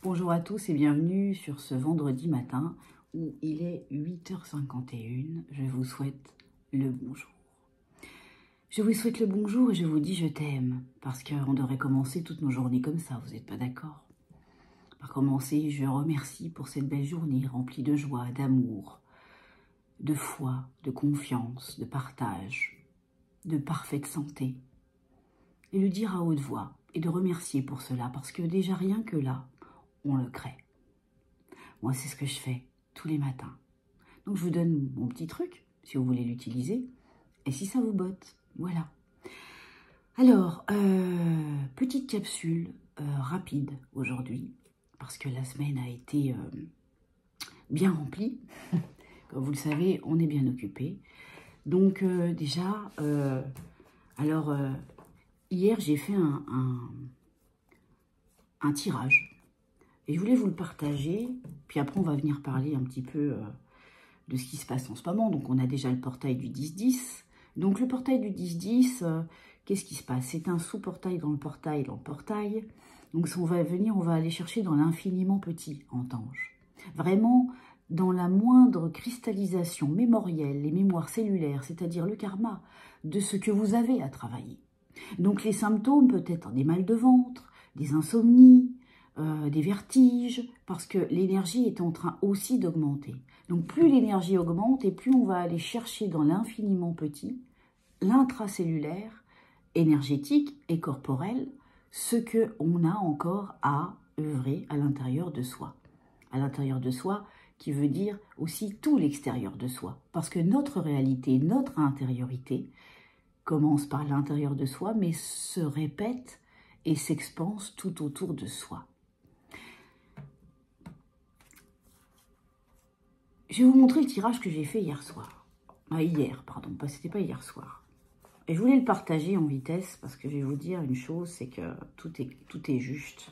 Bonjour à tous et bienvenue sur ce vendredi matin où il est 8h51. Je vous souhaite le bonjour. Je vous souhaite le bonjour et je vous dis je t'aime parce qu'on devrait commencer toutes nos journées comme ça, vous n'êtes pas d'accord? Par commencer, je remercie pour cette belle journée remplie de joie, d'amour, de foi, de confiance, de partage, de parfaite santé. Et le dire à haute voix et de remercier pour cela parce que déjà rien que là, on le crée. Moi, c'est ce que je fais tous les matins. Donc, je vous donne mon petit truc, si vous voulez l'utiliser, et si ça vous botte, voilà. Alors, petite capsule rapide aujourd'hui, parce que la semaine a été bien remplie. Comme vous le savez, on est bien occupé. Donc, déjà, hier, j'ai fait un tirage. Et je voulais vous le partager, puis après on va venir parler un petit peu de ce qui se passe en ce moment. Donc on a déjà le portail du 10-10. Donc le portail du 10-10, qu'est-ce qui se passe? C'est un sous-portail dans le portail, dans le portail. Donc si on va venir, on va aller chercher dans l'infiniment petit en Tange. Vraiment dans la moindre cristallisation mémorielle, les mémoires cellulaires, c'est-à-dire le karma de ce que vous avez à travailler. Donc les symptômes, peut-être des mal de ventre, des insomnies, des vertiges, parce que l'énergie est en train aussi d'augmenter. Donc plus l'énergie augmente et plus on va aller chercher dans l'infiniment petit, l'intracellulaire, énergétique et corporel, ce qu'on a encore à œuvrer à l'intérieur de soi. À l'intérieur de soi, qui veut dire aussi tout l'extérieur de soi. Parce que notre réalité, notre intériorité, commence par l'intérieur de soi, mais se répète et s'expanse tout autour de soi. Je vais vous montrer le tirage que j'ai fait hier soir. C'était pas hier soir. Et je voulais le partager en vitesse parce que je vais vous dire une chose, c'est que tout est juste.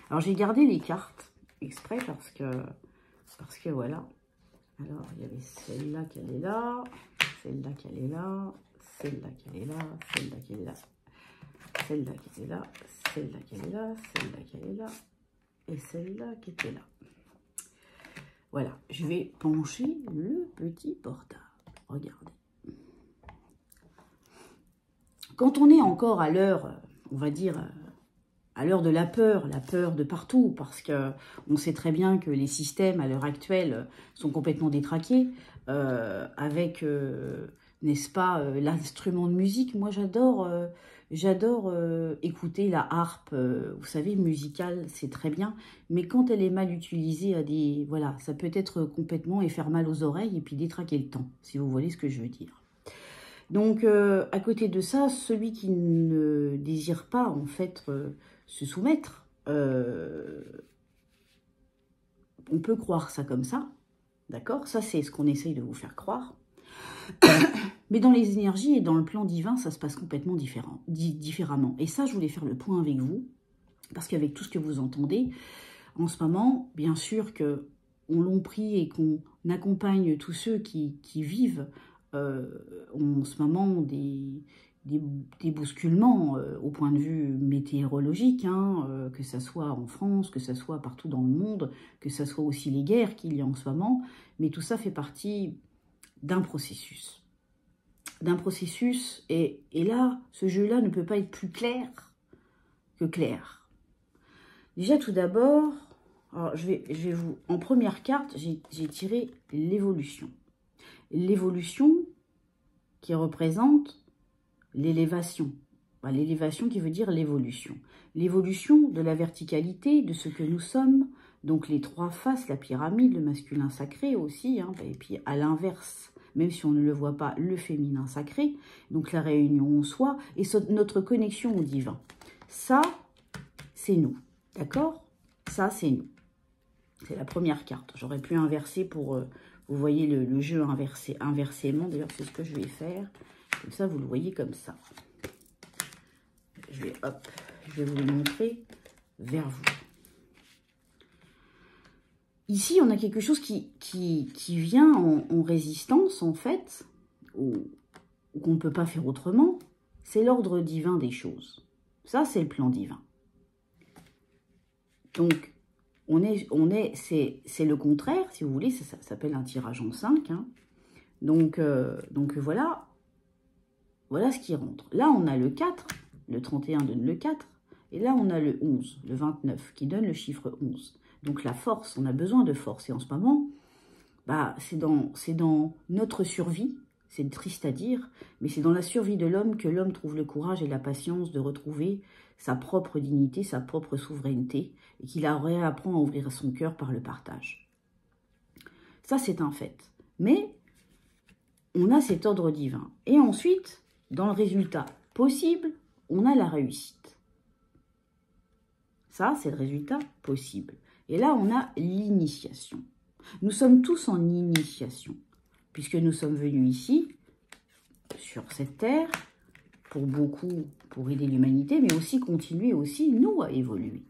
Alors j'ai gardé les cartes exprès parce que voilà. Alors il y avait celle-là qui est là, celle-là qui est là, celle-là qui est là, celle-là qui est là, celle-là qui est là, celle-là qui est là, celle-là qui est là, et celle-là qui était là. Voilà, je vais pencher le petit portable. Regardez. Quand on est encore à l'heure, on va dire, à l'heure de la peur de partout, parce qu'on sait très bien que les systèmes à l'heure actuelle sont complètement détraqués, avec, n'est-ce pas, l'instrument de musique. Moi, j'adore écouter la harpe, vous savez, musicale, c'est très bien, mais quand elle est mal utilisée, voilà, ça peut être complètement et faire mal aux oreilles et puis détraquer le temps, si vous voyez ce que je veux dire. Donc, à côté de ça, celui qui ne désire pas, en fait, se soumettre, on peut croire ça comme ça, d'accord? Ça, c'est ce qu'on essaye de vous faire croire. Mais dans les énergies et dans le plan divin, ça se passe complètement différemment. Et ça, je voulais faire le point avec vous, parce qu'avec tout ce que vous entendez, en ce moment, bien sûr qu'on l'on prie et qu'on accompagne tous ceux qui vivent en ce moment des bousculements au point de vue météorologique, que ce soit en France, que ce soit partout dans le monde, que ce soit aussi les guerres qu'il y a en ce moment, mais tout ça fait partie d'un processus. Et là, ce jeu-là ne peut pas être plus clair que clair. Déjà, tout d'abord, en première carte, j'ai tiré l'évolution. L'évolution qui représente l'élévation. L'élévation qui veut dire l'évolution. L'évolution de la verticalité, de ce que nous sommes, donc les trois faces, la pyramide, le masculin sacré aussi, et puis à l'inverse, même si on ne le voit pas, le féminin sacré, donc la réunion en soi, et notre connexion au divin. Ça, c'est nous, d'accord? Ça, c'est nous. C'est la première carte. J'aurais pu inverser pour... vous voyez le jeu inversément. D'ailleurs, c'est ce que je vais faire. Comme ça, vous le voyez comme ça. Je vais vous le montrer vers vous. Ici, on a quelque chose qui vient en résistance, en fait, ou qu'on ne peut pas faire autrement. C'est l'ordre divin des choses. Ça, c'est le plan divin. Donc, c'est le contraire, si vous voulez, ça s'appelle un tirage en 5. Hein. Donc voilà, voilà ce qui rentre. Là, on a le 4, le 31 donne le 4, et là, on a le 11, le 29, qui donne le chiffre 11. Donc la force, on a besoin de force. Et en ce moment, bah, c'est dans notre survie, c'est triste à dire, mais c'est dans la survie de l'homme que l'homme trouve le courage et la patience de retrouver sa propre dignité, sa propre souveraineté, et qu'il apprend à ouvrir son cœur par le partage. Ça, c'est un fait. Mais on a cet ordre divin. Et ensuite, dans le résultat possible, on a la réussite. Ça, c'est le résultat possible. Et là, on a l'initiation. Nous sommes tous en initiation, puisque nous sommes venus ici, sur cette terre, pour beaucoup, pour aider l'humanité, mais aussi continuer aussi, nous, à évoluer.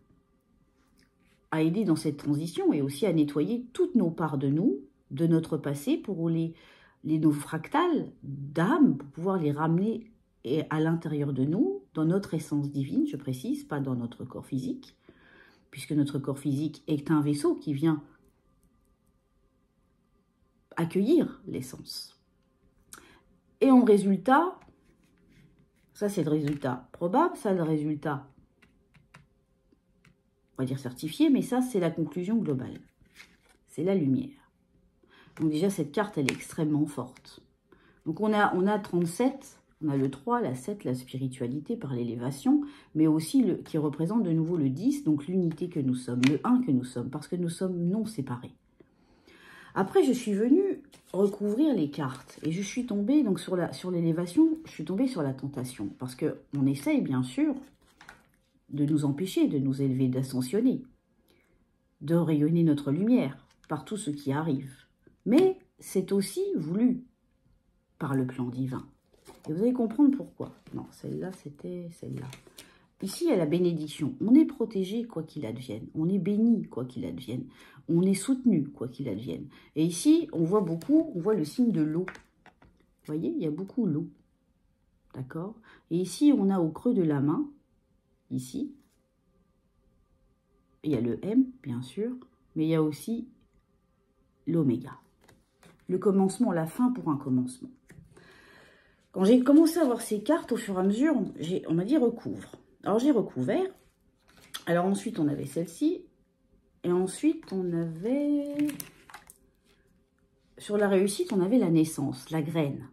À aider dans cette transition et aussi à nettoyer toutes nos parts de nous, de notre passé, pour nos fractales d'âme, pour pouvoir les ramener à l'intérieur de nous, dans notre essence divine, je précise, pas dans notre corps physique, puisque notre corps physique est un vaisseau qui vient accueillir l'essence. Et en résultat, ça c'est le résultat probable, ça le résultat, on va dire certifié, mais ça c'est la conclusion globale. C'est la lumière. Donc déjà cette carte elle est extrêmement forte. Donc on a 37, on a le 3, la 7, la spiritualité par l'élévation, mais aussi qui représente de nouveau le 10, donc l'unité que nous sommes, le 1 que nous sommes, parce que nous sommes non séparés. Après, je suis venue recouvrir les cartes et je suis tombée donc sur l'élévation, je suis tombée sur la tentation parce que on essaye bien sûr de nous empêcher de nous élever, d'ascensionner, de rayonner notre lumière par tout ce qui arrive. Mais c'est aussi voulu par le plan divin. Et vous allez comprendre pourquoi. Non, celle-là, c'était celle-là. Ici, il y a la bénédiction. On est protégé quoi qu'il advienne. On est béni quoi qu'il advienne. On est soutenu quoi qu'il advienne. Et ici, on voit le signe de l'eau. Vous voyez, il y a beaucoup l'eau. D'accord? Et ici, on a au creux de la main, ici, il y a le M, bien sûr, mais il y a aussi l'oméga. Le commencement, la fin pour un commencement. Quand j'ai commencé à voir ces cartes, au fur et à mesure, on m'a dit recouvre. Alors, j'ai recouvert. Alors, ensuite, on avait celle-ci. Et ensuite, on avait... Sur la réussite, on avait la naissance, la graine.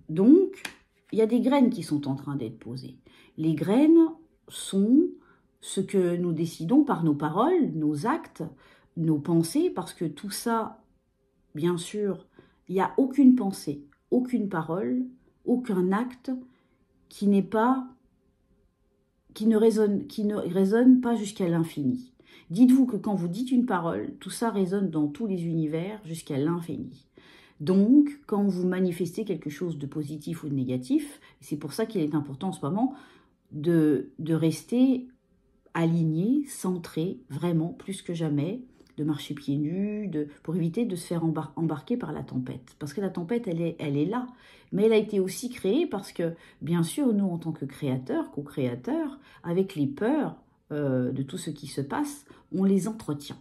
Donc, il y a des graines qui sont en train d'être posées. Les graines sont ce que nous décidons par nos paroles, nos actes, nos pensées, parce que tout ça, bien sûr, il n'y a aucune pensée, aucune parole, aucun acte qui ne résonne pas jusqu'à l'infini. Dites-vous que quand vous dites une parole, tout ça résonne dans tous les univers jusqu'à l'infini. Donc, quand vous manifestez quelque chose de positif ou de négatif, c'est pour ça qu'il est important en ce moment de rester aligné, centré, vraiment, plus que jamais, de marcher pieds nus, pour éviter de se faire embarquer par la tempête. Parce que la tempête, elle est là. Mais elle a été aussi créée parce que, bien sûr, nous, en tant que créateurs, co-créateurs, avec les peurs de tout ce qui se passe, on les entretient.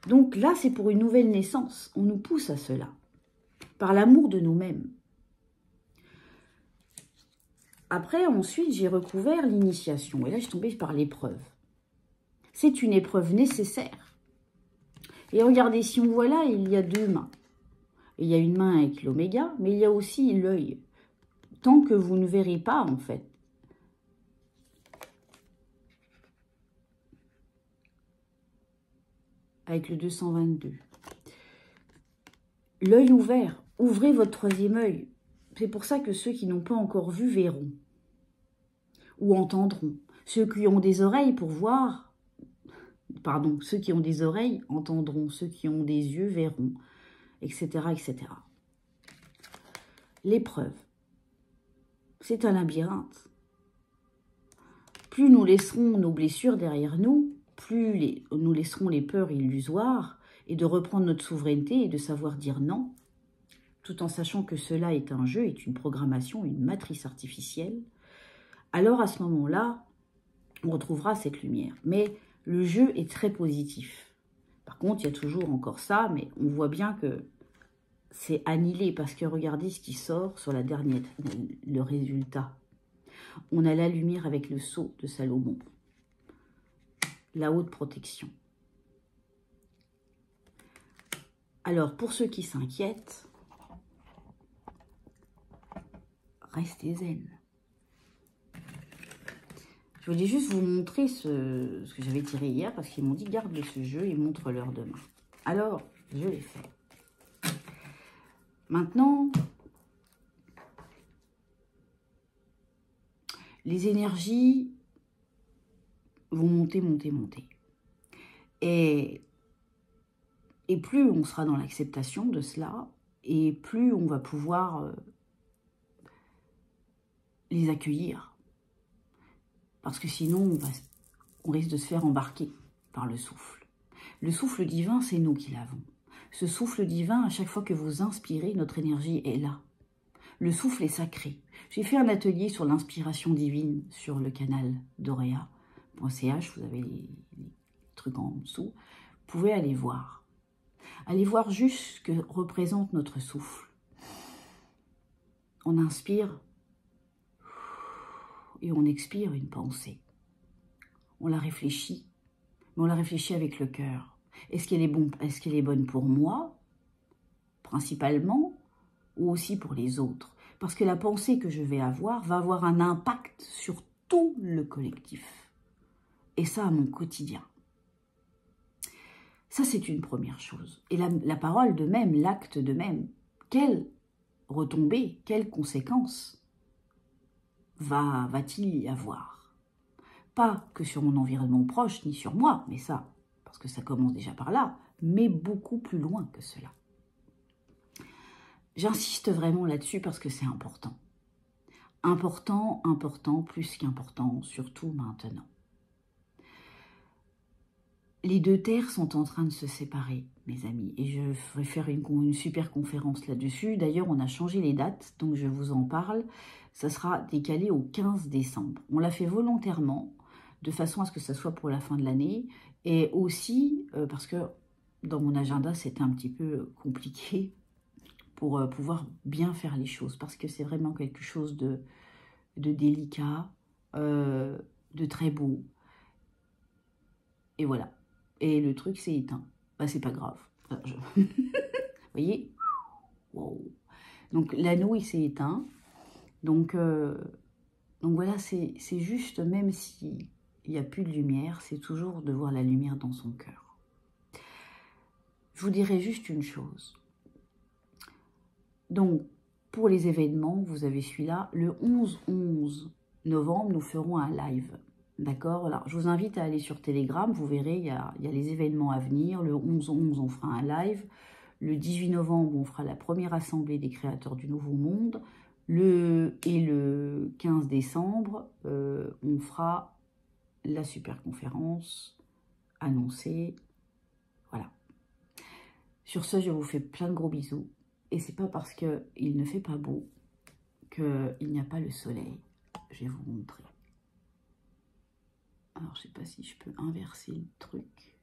Donc là, c'est pour une nouvelle naissance. On nous pousse à cela, par l'amour de nous-mêmes. Après, ensuite, j'ai recouvert l'initiation. Et là, je suis tombée par l'épreuve. C'est une épreuve nécessaire. Et regardez, si on voit là, il y a deux mains. Il y a une main avec l'oméga, mais il y a aussi l'œil. Tant que vous ne verrez pas, en fait. Avec le 222. L'œil ouvert. Ouvrez votre troisième œil. C'est pour ça que ceux qui n'ont pas encore vu verront. Ou entendront. Ceux qui ont des oreilles pour voir... Pardon, ceux qui ont des oreilles entendront. Ceux qui ont des yeux verront. Etc. etc. L'épreuve. C'est un labyrinthe. Plus nous laisserons nos blessures derrière nous, plus nous laisserons les peurs illusoires et de reprendre notre souveraineté et de savoir dire non, tout en sachant que cela est un jeu, est une programmation, une matrice artificielle, alors à ce moment-là, on retrouvera cette lumière. Mais le jeu est très positif. Par contre, il y a toujours encore ça, mais on voit bien que c'est annihilé parce que regardez ce qui sort sur la dernière, le résultat. On a la lumière avec le sceau de Salomon. La haute protection. Alors, pour ceux qui s'inquiètent, restez zen. Je voulais juste vous montrer ce que j'avais tiré hier parce qu'ils m'ont dit garde ce jeu et montre-leur demain. Alors, je l'ai fait. Maintenant, les énergies vont monter, monter, monter. Et plus on sera dans l'acceptation de cela, et plus on va pouvoir les accueillir. Parce que sinon, on risque de se faire embarquer par le souffle. Le souffle divin, c'est nous qui l'avons. Ce souffle divin, à chaque fois que vous inspirez, notre énergie est là. Le souffle est sacré. J'ai fait un atelier sur l'inspiration divine sur le canal dorea.ch. Vous avez les trucs en dessous. Vous pouvez aller voir. Allez voir juste ce que représente notre souffle. On inspire et on expire une pensée. On la réfléchit, mais on la réfléchit avec le cœur. Est-ce qu'elle est bonne pour moi, principalement, ou aussi pour les autres? Parce que la pensée que je vais avoir va avoir un impact sur tout le collectif. Et ça, à mon quotidien. Ça, c'est une première chose. Et la parole de même, l'acte de même, quelle retombée, quelles conséquences va-t-il y avoir? Pas que sur mon environnement proche, ni sur moi, mais ça, parce que ça commence déjà par là, mais beaucoup plus loin que cela. J'insiste vraiment là-dessus parce que c'est important. Important, important, plus qu'important, surtout maintenant. Les deux terres sont en train de se séparer, mes amis, et je ferai faire une super conférence là-dessus. D'ailleurs, on a changé les dates, donc je vous en parle. Ça sera décalé au 15 décembre. On l'a fait volontairement, de façon à ce que ça soit pour la fin de l'année, et aussi parce que dans mon agenda, c'était un petit peu compliqué pour pouvoir bien faire les choses, parce que c'est vraiment quelque chose de délicat, de très beau, et voilà. Et le truc s'est éteint. Bah, c'est pas grave. Vous voyez? Wow. Donc, l'anneau, il s'est éteint. Donc voilà, c'est juste, même s'il n'y a plus de lumière, c'est toujours de voir la lumière dans son cœur. Je vous dirai juste une chose. Donc, pour les événements, vous avez celui-là. Le 11 novembre, nous ferons un live. D'accord? Alors, je vous invite à aller sur Telegram. Vous verrez, il y a les événements à venir. Le 11/11, on fera un live. Le 18 novembre, on fera la première assemblée des créateurs du Nouveau Monde. Et le 15 décembre, on fera la super conférence annoncée. Voilà. Sur ce, je vous fais plein de gros bisous. Et c'est pas parce qu'il ne fait pas beau qu'il n'y a pas le soleil. Je vais vous montrer. Alors, je sais pas si je peux inverser le truc.